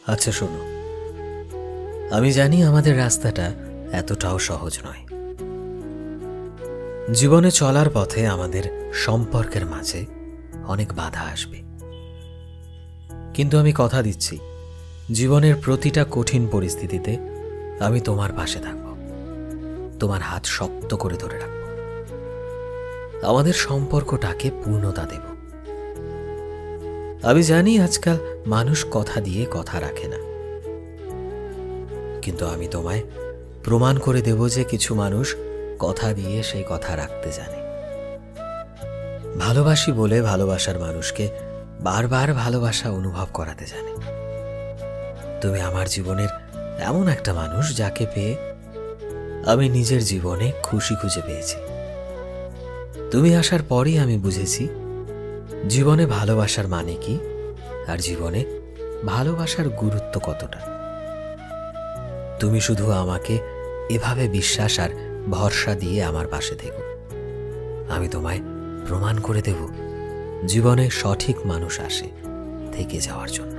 আচ্ছা শোনো, আমি জানি আমাদের রাস্তাটা এতটাও সহজ নয়। জীবনে চলার পথে আমাদের সম্পর্কের মাঝে অনেক বাধা আসবে, কিন্তু আমি কথা দিচ্ছি, জীবনের প্রতিটা কঠিন পরিস্থিতিতে আমি তোমার পাশে থাকব, তোমার হাত শক্ত করে ধরে রাখব, আমাদের সম্পর্কটাকে পূর্ণতা দেব। আমি জানি আজকাল মানুষ কথা দিয়ে কথা রাখে না, কিন্তু আমি তোমায় প্রমাণ করে দেব যে কিছু মানুষ কথা দিয়ে সেই কথা রাখতে জানে। ভালোবাসি বলে ভালোবাসার মানুষকে বারবার ভালোবাসা অনুভব করাতে জানে। তুমি আমার জীবনের এমন একটা মানুষ যাকে পেয়ে আমি নিজের জীবনে খুশি খুঁজে পেয়েছি। তুমি আসার পরেই আমি বুঝেছি জীবনে ভালোবাসার মানে কি, আর জীবনে ভালোবাসার গুরুত্ব কতটা। তুমি শুধু আমাকে এভাবে বিশ্বাস আর ভরসা দিয়ে আমার পাশে থেকো। আমি তোমায় প্রমাণ করে দেব জীবনে সঠিক মানুষ আসে থেকে যাওয়ার জন্য।